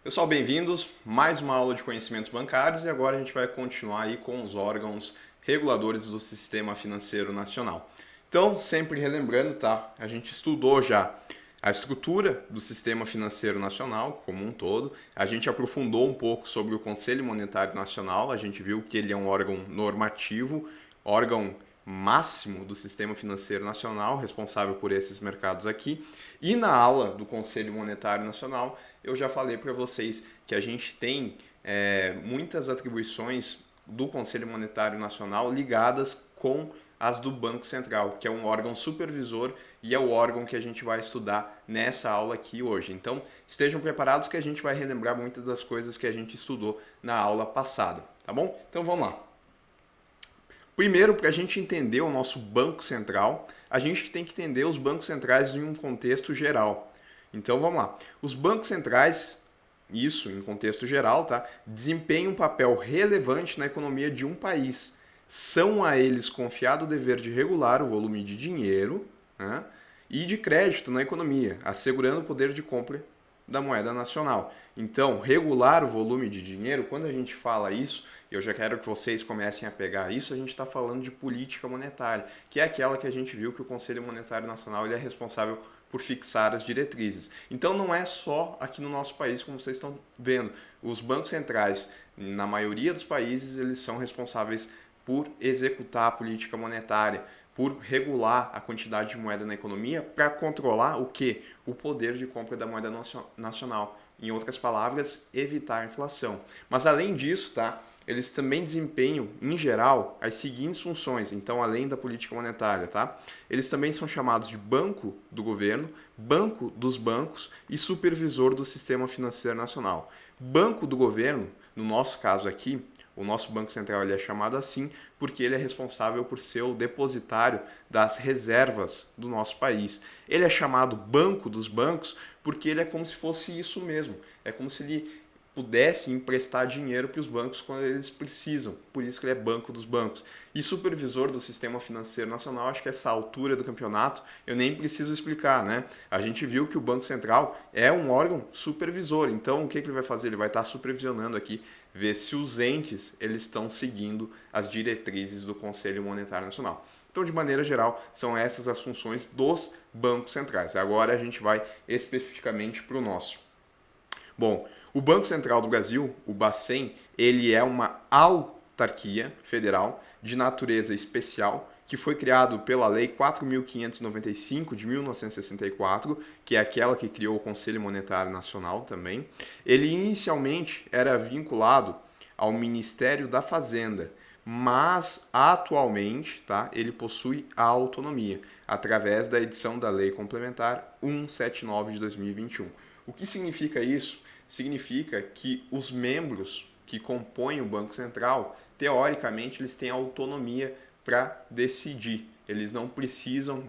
Pessoal, bem-vindos. Mais uma aula de conhecimentos bancários e agora a gente vai continuar aí com os órgãos reguladores do Sistema Financeiro Nacional. Então, sempre relembrando, tá? A gente estudou já a estrutura do Sistema Financeiro Nacional como um todo. A gente aprofundou um pouco sobre o Conselho Monetário Nacional. A gente viu que ele é um órgão normativo, órgão máximo do Sistema Financeiro Nacional, responsável por esses mercados aqui. E na aula do Conselho Monetário Nacional, eu já falei para vocês que a gente tem muitas atribuições do Conselho Monetário Nacional ligadas com as do Banco Central, que é um órgão supervisor e é o órgão que a gente vai estudar nessa aula aqui hoje. Então, estejam preparados que a gente vai relembrar muitas das coisas que a gente estudou na aula passada, tá bom? Então, vamos lá. Primeiro, para a gente entender o nosso Banco Central, a gente tem que entender os bancos centrais em um contexto geral. Então vamos lá. Os bancos centrais, isso em contexto geral, tá, desempenham um papel relevante na economia de um país. São a eles confiado o dever de regular o volume de dinheiro, né, e de crédito na economia, assegurando o poder de compra da moeda nacional. Então, regular o volume de dinheiro, quando a gente fala isso, eu já quero que vocês comecem a pegar isso, a gente está falando de política monetária, que é aquela que a gente viu que o Conselho Monetário Nacional ele é responsável por fixar as diretrizes. Então, não é só aqui no nosso país, como vocês estão vendo. Os bancos centrais, na maioria dos países, eles são responsáveis por executar a política monetária, por regular a quantidade de moeda na economia para controlar o que? O poder de compra da moeda nacional. Em outras palavras, evitar a inflação. Mas além disso, tá? Eles também desempenham, em geral, as seguintes funções, então além da política monetária, tá? Eles também são chamados de banco do governo, banco dos bancos e supervisor do sistema financeiro nacional. Banco do governo, no nosso caso aqui, o nosso Banco Central ele é chamado assim porque ele é responsável por ser o depositário das reservas do nosso país. Ele é chamado Banco dos Bancos porque ele é como se fosse isso mesmo. É como se ele pudesse emprestar dinheiro para os bancos quando eles precisam. Por isso que ele é banco dos bancos. E supervisor do sistema financeiro nacional, acho que essa altura do campeonato eu nem preciso explicar, né? A gente viu que o Banco Central é um órgão supervisor. Então, o que ele vai fazer? Ele vai estar supervisionando aqui, ver se os entes eles estão seguindo as diretrizes do Conselho Monetário Nacional. Então, de maneira geral, são essas as funções dos bancos centrais. Agora a gente vai especificamente para o nosso. Bom, o Banco Central do Brasil, o Bacen, ele é uma autarquia federal de natureza especial que foi criado pela Lei 4.595 de 1964, que é aquela que criou o Conselho Monetário Nacional também. Ele inicialmente era vinculado ao Ministério da Fazenda, mas atualmente, tá, ele possui a autonomia através da edição da Lei Complementar 179 de 2021. O que significa isso? Significa que os membros que compõem o Banco Central, teoricamente, eles têm autonomia para decidir. Eles não precisam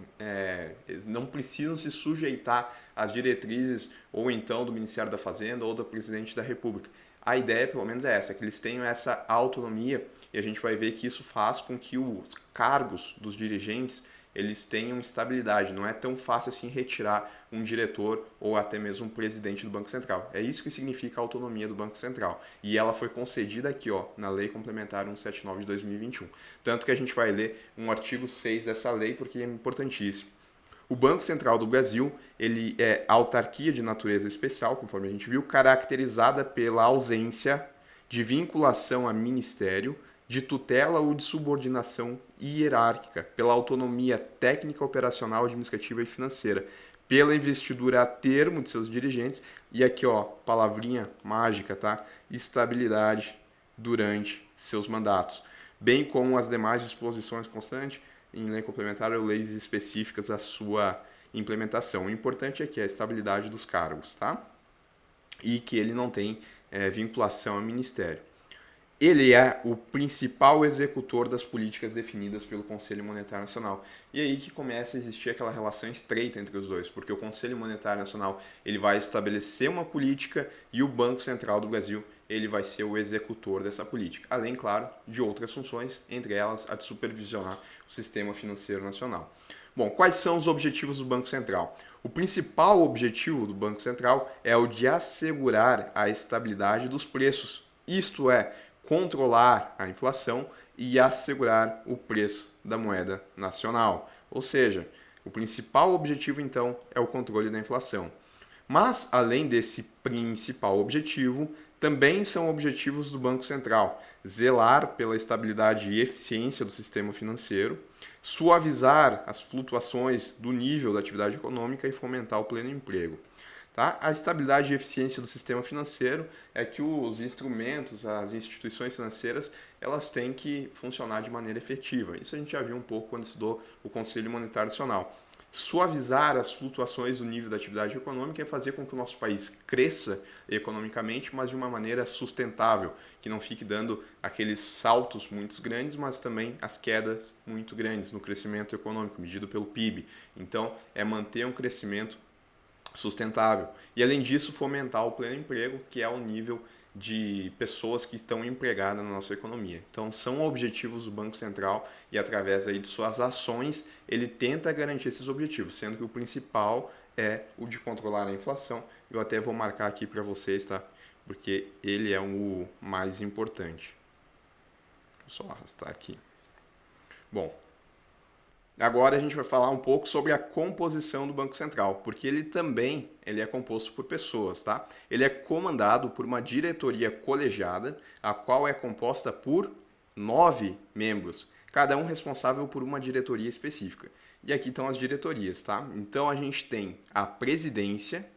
se sujeitar às diretrizes ou então do Ministério da Fazenda ou do Presidente da República. A ideia, pelo menos, é essa, que eles tenham essa autonomia e a gente vai ver que isso faz com que os cargos dos dirigentes eles tenham estabilidade. Não é tão fácil assim retirar um diretor ou até mesmo um presidente do Banco Central. É isso que significa a autonomia do Banco Central. E ela foi concedida aqui, ó, na Lei Complementar 179 de 2021. Tanto que a gente vai ler um artigo 6 dessa lei porque é importantíssimo. O Banco Central do Brasil, ele é autarquia de natureza especial, conforme a gente viu, caracterizada pela ausência de vinculação a ministério, de tutela ou de subordinação hierárquica, pela autonomia técnica, operacional, administrativa e financeira, pela investidura a termo de seus dirigentes e aqui, ó, palavrinha mágica, tá? Estabilidade durante seus mandatos, bem como as demais disposições constantes em lei complementar ou leis específicas à sua implementação. O importante é que a estabilidade dos cargos, tá? E que ele não tem vinculação ao ministério. Ele é o principal executor das políticas definidas pelo Conselho Monetário Nacional. E aí que começa a existir aquela relação estreita entre os dois, porque o Conselho Monetário Nacional ele vai estabelecer uma política e o Banco Central do Brasil ele vai ser o executor dessa política. Além, claro, de outras funções, entre elas a de supervisionar o sistema financeiro nacional. Bom, quais são os objetivos do Banco Central? O principal objetivo do Banco Central é o de assegurar a estabilidade dos preços, isto é, controlar a inflação e assegurar o preço da moeda nacional. Ou seja, o principal objetivo então é o controle da inflação. Mas, além desse principal objetivo, também são objetivos do Banco Central zelar pela estabilidade e eficiência do sistema financeiro, suavizar as flutuações do nível da atividade econômica e fomentar o pleno emprego. Tá? A estabilidade e eficiência do sistema financeiro é que os instrumentos, as instituições financeiras, elas têm que funcionar de maneira efetiva. Isso a gente já viu um pouco quando estudou o Conselho Monetário Nacional. Suavizar as flutuações do nível da atividade econômica é fazer com que o nosso país cresça economicamente, mas de uma maneira sustentável, que não fique dando aqueles saltos muito grandes, mas também as quedas muito grandes no crescimento econômico, medido pelo PIB. Então, é manter um crescimento sustentável. E, além disso, fomentar o pleno emprego, que é o nível de pessoas que estão empregadas na nossa economia. Então, são objetivos do Banco Central e, através aí de suas ações, ele tenta garantir esses objetivos, sendo que o principal é o de controlar a inflação. Eu até vou marcar aqui para vocês, tá? Porque ele é o mais importante. Vou só arrastar aqui. Bom, agora a gente vai falar um pouco sobre a composição do Banco Central, porque ele é composto por pessoas, tá? Ele é comandado por uma diretoria colegiada, a qual é composta por 9 membros, cada um responsável por uma diretoria específica. E aqui estão as diretorias, tá? Então a gente tem a presidência,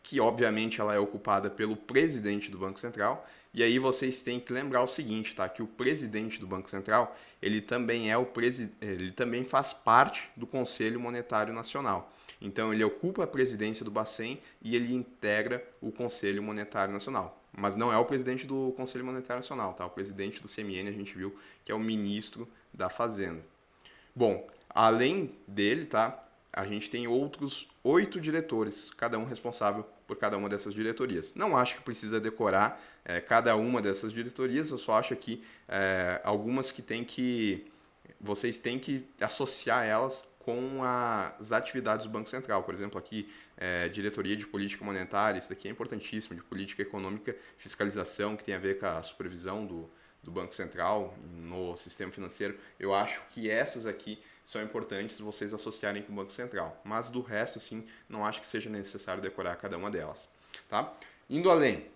que obviamente ela é ocupada pelo presidente do Banco Central. E aí vocês têm que lembrar o seguinte, tá? Que o presidente do Banco Central, ele também ele também faz parte do Conselho Monetário Nacional. Então ele ocupa a presidência do Bacen e ele integra o Conselho Monetário Nacional. Mas não é o presidente do Conselho Monetário Nacional, tá? O presidente do CMN a gente viu que é o ministro da Fazenda. Bom, além dele, tá? A gente tem outros 8 diretores, cada um responsável por cada uma dessas diretorias. Não acho que precisa decorar cada uma dessas diretorias, eu só acho que algumas vocês têm que associar elas com as atividades do Banco Central. Por exemplo, aqui, diretoria de política monetária, isso daqui é importantíssimo, de política econômica, fiscalização, que tem a ver com a supervisão do Banco Central no sistema financeiro. Eu acho que essas aqui são importantes vocês associarem com o Banco Central. Mas do resto, assim, não acho que seja necessário decorar cada uma delas. Tá? Indo além,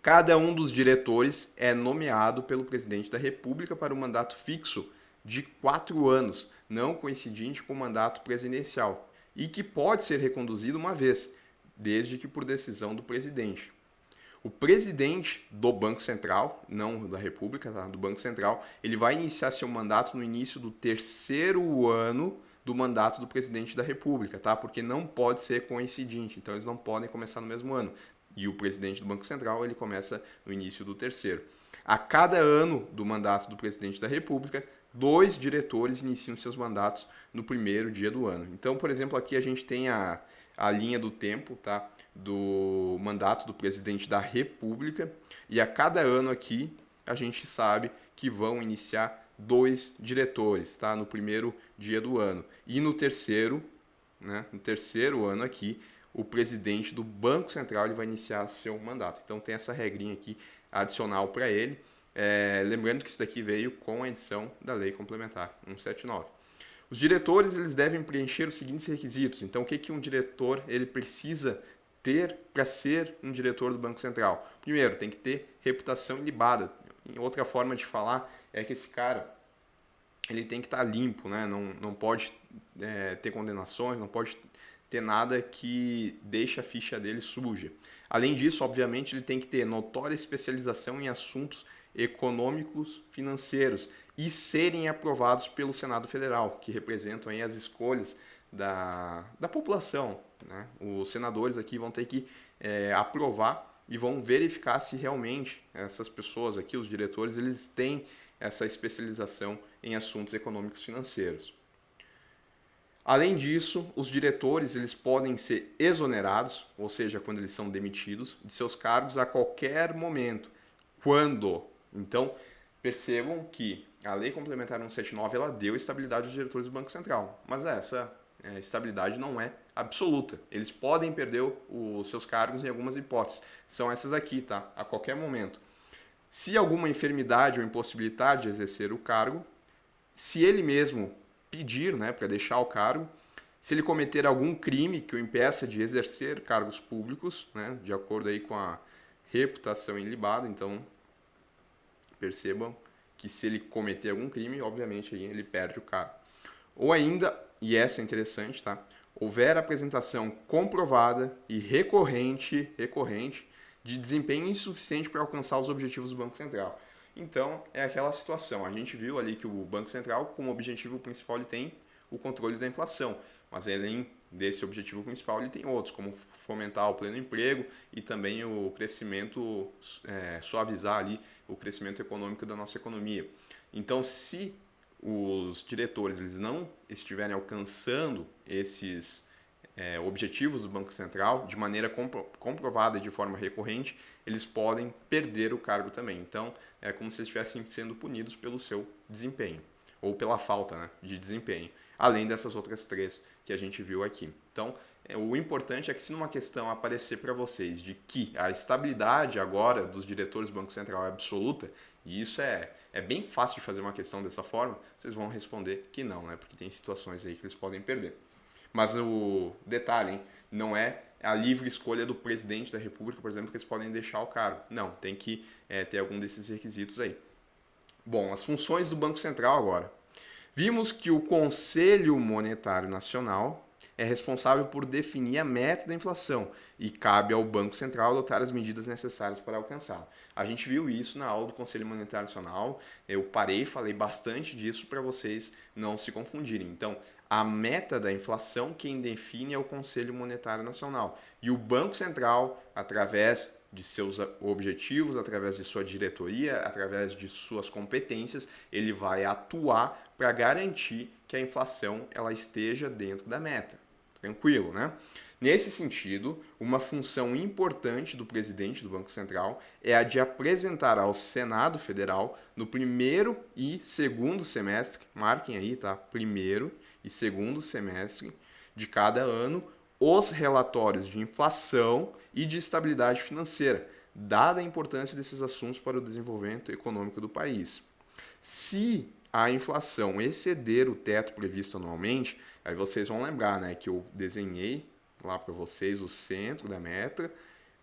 cada um dos diretores é nomeado pelo presidente da República para um mandato fixo de 4 anos, não coincidente com o mandato presidencial, e que pode ser reconduzido uma vez, desde que por decisão do presidente. O presidente do Banco Central, não da República, tá? Do Banco Central, ele vai iniciar seu mandato no início do 3º ano do mandato do presidente da República, tá? Porque não pode ser coincidente, então eles não podem começar no mesmo ano. E o presidente do Banco Central, ele começa no início do 3º. A cada ano do mandato do presidente da República, 2 diretores iniciam seus mandatos no primeiro dia do ano. Então, por exemplo, aqui a gente tem a linha do tempo, tá? Do mandato do presidente da República, e a cada ano aqui a gente sabe que vão iniciar 2 diretores, tá? No primeiro dia do ano. E no terceiro, né? No terceiro ano aqui, o presidente do Banco Central ele vai iniciar seu mandato. Então tem essa regrinha aqui adicional para ele. Lembrando que isso daqui veio com a edição da Lei Complementar 179. Os diretores eles devem preencher os seguintes requisitos. Então, o que um diretor ele precisa ter para ser um diretor do Banco Central? Primeiro, tem que ter reputação ilibada. Outra forma de falar é que esse cara ele tem que estar limpo, né? Não pode ter condenações, não pode ter nada que deixe a ficha dele suja. Além disso, obviamente, ele tem que ter notória especialização em assuntos econômicos, financeiros e serem aprovados pelo Senado Federal, que representam aí as escolhas da população, né? Os senadores aqui vão ter que aprovar e vão verificar se realmente essas pessoas aqui, os diretores, eles têm essa especialização em assuntos econômicos financeiros. Além disso, os diretores eles podem ser exonerados, ou seja, quando eles são demitidos, de seus cargos a qualquer momento. Quando? Então, percebam que a Lei Complementar 179 ela deu estabilidade aos diretores do Banco Central, mas essa estabilidade não é absoluta. Eles podem perder os seus cargos em algumas hipóteses. São essas aqui, tá? A qualquer momento. Se alguma enfermidade ou impossibilidade de exercer o cargo, se ele mesmo pedir, né, para deixar o cargo, se ele cometer algum crime que o impeça de exercer cargos públicos, né, de acordo aí com a reputação ilibada, então percebam que se ele cometer algum crime, obviamente aí ele perde o cargo. Ou ainda, e essa é interessante, tá? Houver apresentação comprovada e recorrente de desempenho insuficiente para alcançar os objetivos do Banco Central. Então, é aquela situação. A gente viu ali que o Banco Central, como objetivo principal, ele tem o controle da inflação. Mas além desse objetivo principal, ele tem outros, como fomentar o pleno emprego e também o crescimento, suavizar ali o crescimento econômico da nossa economia. Então, se os diretores eles não estiverem alcançando esses objetivos do Banco Central de maneira comprovada e de forma recorrente, eles podem perder o cargo também. Então, é como se eles estivessem sendo punidos pelo seu desempenho, ou pela falta, né, de desempenho, além dessas outras três que a gente viu aqui. Então, o importante é que se numa questão aparecer para vocês de que a estabilidade agora dos diretores do Banco Central é absoluta, e isso é bem fácil de fazer uma questão dessa forma, vocês vão responder que não, né? Porque tem situações aí que eles podem perder. Mas o detalhe, hein? Não é a livre escolha do presidente da República, por exemplo, que eles podem deixar o cargo. Não, tem que ter algum desses requisitos aí. Bom, as funções do Banco Central agora. Vimos que o Conselho Monetário Nacional é responsável por definir a meta da inflação e cabe ao Banco Central adotar as medidas necessárias para alcançá-la. A gente viu isso na aula do Conselho Monetário Nacional, eu falei bastante disso para vocês não se confundirem. Então, a meta da inflação quem define é o Conselho Monetário Nacional e o Banco Central, através de seus objetivos, através de sua diretoria, através de suas competências, ele vai atuar para garantir que a inflação ela esteja dentro da meta. Tranquilo, né? Nesse sentido, uma função importante do presidente do Banco Central é a de apresentar ao Senado Federal, no primeiro e segundo semestre, marquem aí, tá? Primeiro e segundo semestre de cada ano, os relatórios de inflação e de estabilidade financeira, dada a importância desses assuntos para o desenvolvimento econômico do país. Se a inflação exceder o teto previsto anualmente, aí vocês vão lembrar, né, que eu desenhei lá para vocês o centro da meta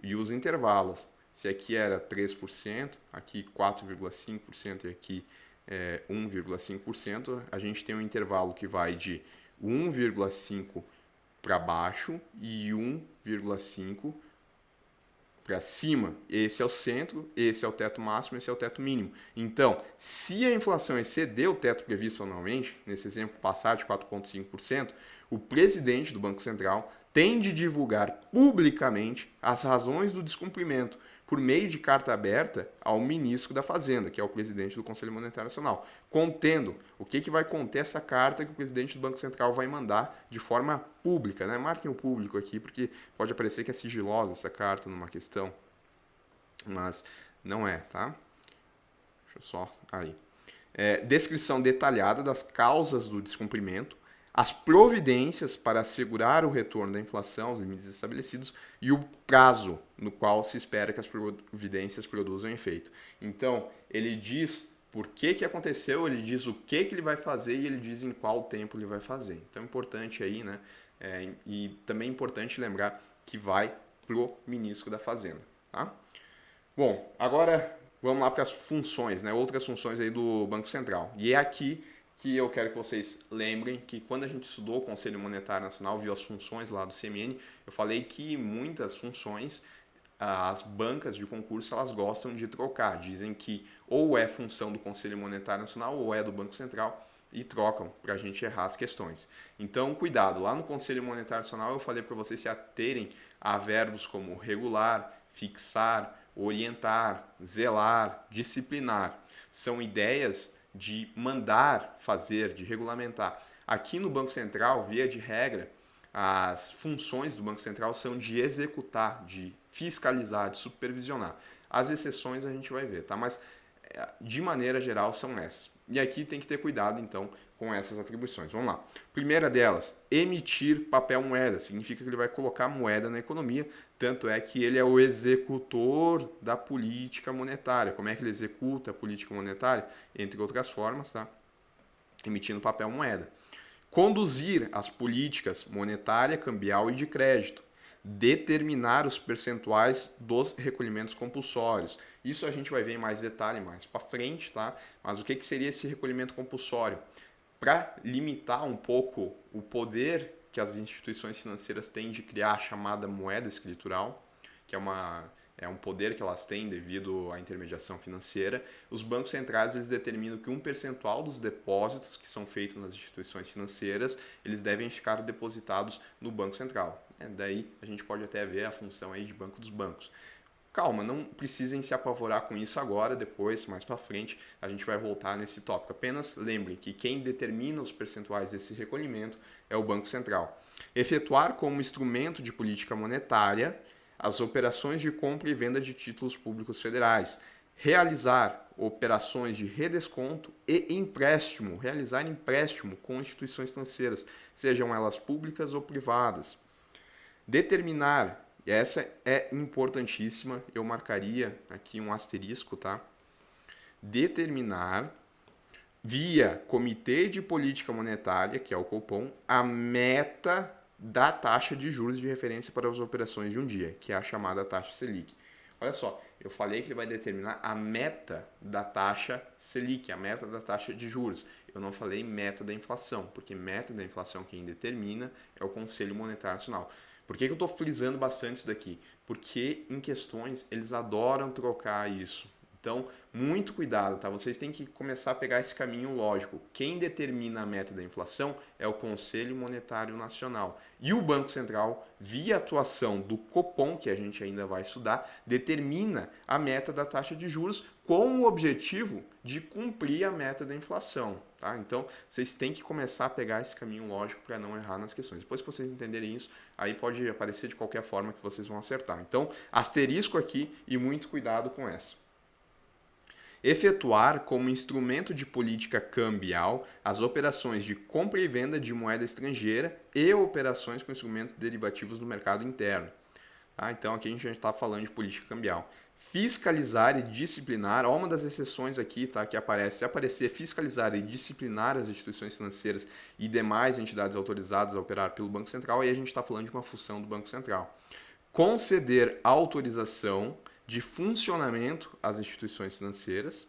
e os intervalos. Se aqui era 3%, aqui 4,5% e aqui 1,5%, a gente tem um intervalo que vai de 1,5% para baixo e 1,5% para cima. Esse é o centro, esse é o teto máximo, esse é o teto mínimo. Então, se a inflação exceder o teto previsto anualmente, nesse exemplo passar de 4,5%, o presidente do Banco Central tem de divulgar publicamente as razões do descumprimento por meio de carta aberta ao ministro da Fazenda, que é o presidente do Conselho Monetário Nacional, contendo o que vai conter essa carta que o presidente do Banco Central vai mandar de forma pública, né? Marquem o público aqui, porque pode parecer que é sigilosa essa carta numa questão, mas não é, tá? Deixa eu só aí. Descrição detalhada das causas do descumprimento, as providências para assegurar o retorno da inflação, os limites estabelecidos, e o prazo no qual se espera que as providências produzam efeito. Então, ele diz por que aconteceu, ele diz o que ele vai fazer e ele diz em qual tempo ele vai fazer. Então, é importante aí, né? E também é importante lembrar que vai pro ministro da Fazenda, tá? Bom, agora vamos lá para as funções, né? Outras funções aí do Banco Central. E é aqui que eu quero que vocês lembrem que quando a gente estudou o Conselho Monetário Nacional, viu as funções lá do CMN, eu falei que muitas funções, as bancas de concurso, elas gostam de trocar. Dizem que ou é função do Conselho Monetário Nacional ou é do Banco Central e trocam para a gente errar as questões. Então, cuidado. Lá no Conselho Monetário Nacional eu falei para vocês se aterem a verbos como regular, fixar, orientar, zelar, disciplinar. São ideias de mandar fazer, de regulamentar. Aqui no Banco Central, via de regra, as funções do Banco Central são de executar, de fiscalizar, de supervisionar. As exceções a gente vai ver, tá? Mas de maneira geral, são essas. E aqui tem que ter cuidado, então, com essas atribuições. Vamos lá. Primeira delas, emitir papel moeda. Significa que ele vai colocar moeda na economia, tanto é que ele é o executor da política monetária. Como é que ele executa a política monetária? Entre outras formas, tá? Emitindo papel moeda. Conduzir as políticas monetária, cambial e de crédito. Determinar os percentuais dos recolhimentos compulsórios. Isso a gente vai ver em mais detalhe mais para frente, tá? Mas o que seria esse recolhimento compulsório? Para limitar um pouco o poder que as instituições financeiras têm de criar a chamada moeda escritural, que é um poder que elas têm devido à intermediação financeira, os bancos centrais eles determinam que um percentual dos depósitos que são feitos nas instituições financeiras, eles devem ficar depositados no Banco Central. Daí a gente pode até ver a função aí de banco dos bancos. Calma, não precisem se apavorar com isso agora, depois, mais para frente, a gente vai voltar nesse tópico. Apenas lembrem que quem determina os percentuais desse recolhimento é o Banco Central. Efetuar como instrumento de política monetária as operações de compra e venda de títulos públicos federais. Realizar operações de redesconto e empréstimo, realizar empréstimo com instituições financeiras, sejam elas públicas ou privadas. Determinar, essa é importantíssima, eu marcaria aqui um asterisco, tá? Determinar, via Comitê de Política Monetária, que é o Copom, a meta da taxa de juros de referência para as operações de um dia, que é a chamada taxa Selic. Olha só, eu falei que ele vai determinar a meta da taxa Selic, a meta da taxa de juros. Eu não falei meta da inflação, porque meta da inflação quem determina é o Conselho Monetário Nacional. Por que eu estou frisando bastante isso daqui? Porque em questões eles adoram trocar isso. Então, muito cuidado, tá? Vocês têm que começar a pegar esse caminho lógico. Quem determina a meta da inflação é o Conselho Monetário Nacional. E o Banco Central, via atuação do Copom, que a gente ainda vai estudar, determina a meta da taxa de juros com o objetivo de cumprir a meta da inflação. Tá? Então, vocês têm que começar a pegar esse caminho lógico para não errar nas questões. Depois que vocês entenderem isso, aí pode aparecer de qualquer forma que vocês vão acertar. Então, asterisco aqui e muito cuidado com essa. Efetuar como instrumento de política cambial as operações de compra e venda de moeda estrangeira e operações com instrumentos derivativos no mercado interno. Tá? Então aqui a gente já está falando de política cambial. Fiscalizar e disciplinar, ó, uma das exceções aqui, tá, que aparece, se aparecer fiscalizar e disciplinar as instituições financeiras e demais entidades autorizadas a operar pelo Banco Central, aí a gente está falando de uma função do Banco Central. Conceder autorização de funcionamento às instituições financeiras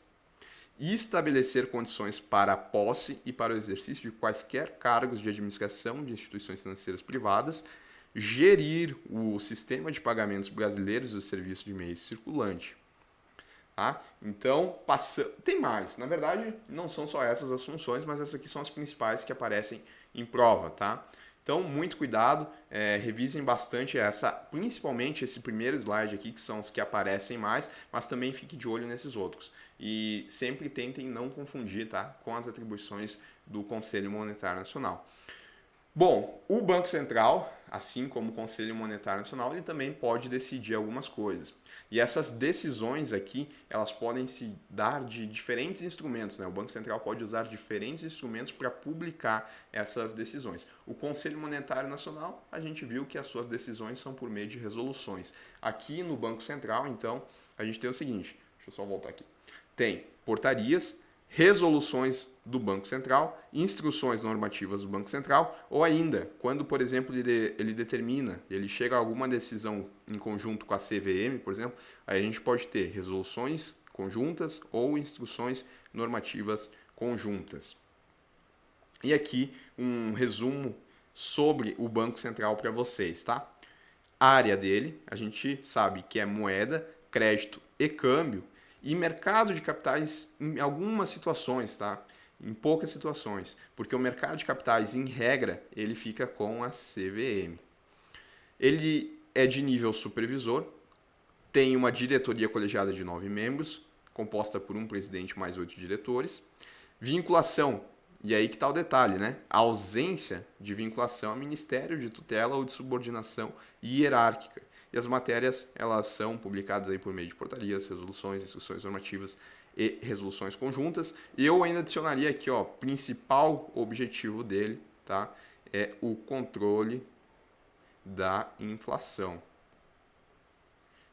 e estabelecer condições para a posse e para o exercício de quaisquer cargos de administração de instituições financeiras privadas, gerir o sistema de pagamentos brasileiros e o serviço de meio circulante. Tá? Então, tem mais. Na verdade, não são só essas as funções, mas essas aqui são as principais que aparecem em prova, tá? Então, muito cuidado, revisem bastante principalmente esse primeiro slide aqui, que são os que aparecem mais, mas também fique de olho nesses outros. E sempre tentem não confundir, tá, com as atribuições do Conselho Monetário Nacional. Bom, o Banco Central, assim como o Conselho Monetário Nacional, ele também pode decidir algumas coisas. E essas decisões aqui, elas podem se dar de diferentes instrumentos, né? O Banco Central pode usar diferentes instrumentos para publicar essas decisões. O Conselho Monetário Nacional, a gente viu que as suas decisões são por meio de resoluções. Aqui no Banco Central, então, a gente tem o seguinte, deixa eu só voltar aqui. Tem portarias, resoluções do Banco Central, instruções normativas do Banco Central, ou ainda, quando, por exemplo, ele determina, ele chega a alguma decisão em conjunto com a CVM, por exemplo, aí a gente pode ter resoluções conjuntas ou instruções normativas conjuntas. E aqui um resumo sobre o Banco Central para vocês, tá? A área dele, a gente sabe que é moeda, crédito e câmbio, e mercado de capitais em algumas situações, tá? Em poucas situações, porque o mercado de capitais, em regra, ele fica com a CVM. Ele é de nível supervisor, tem uma diretoria colegiada de 9 membros, composta por um presidente mais 8 diretores. Vinculação, e aí que está o detalhe, né? A ausência de vinculação a ministério de tutela ou de subordinação hierárquica. E as matérias, elas são publicadas aí por meio de portarias, resoluções, instruções normativas e resoluções conjuntas. E eu ainda adicionaria aqui, ó, principal objetivo dele, tá? É o controle da inflação.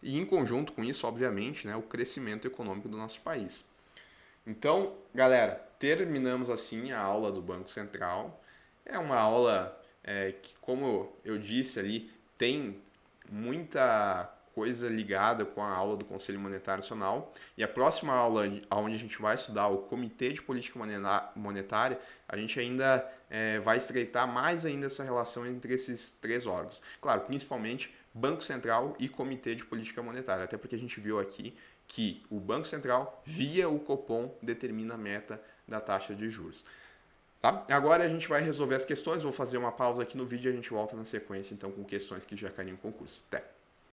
E em conjunto com isso, obviamente, né, o crescimento econômico do nosso país. Então, galera, terminamos assim a aula do Banco Central. É uma aula que, como eu disse ali, tem muita coisa ligada com a aula do Conselho Monetário Nacional. E a próxima aula, onde a gente vai estudar o Comitê de Política Monetária, a gente ainda vai estreitar mais ainda essa relação entre esses três órgãos. Claro, principalmente Banco Central e Comitê de Política Monetária, até porque a gente viu aqui que o Banco Central, via o Copom, determina a meta da taxa de juros. Tá? Agora a gente vai resolver as questões, vou fazer uma pausa aqui no vídeo e a gente volta na sequência então com questões que já caíram em concurso. Até!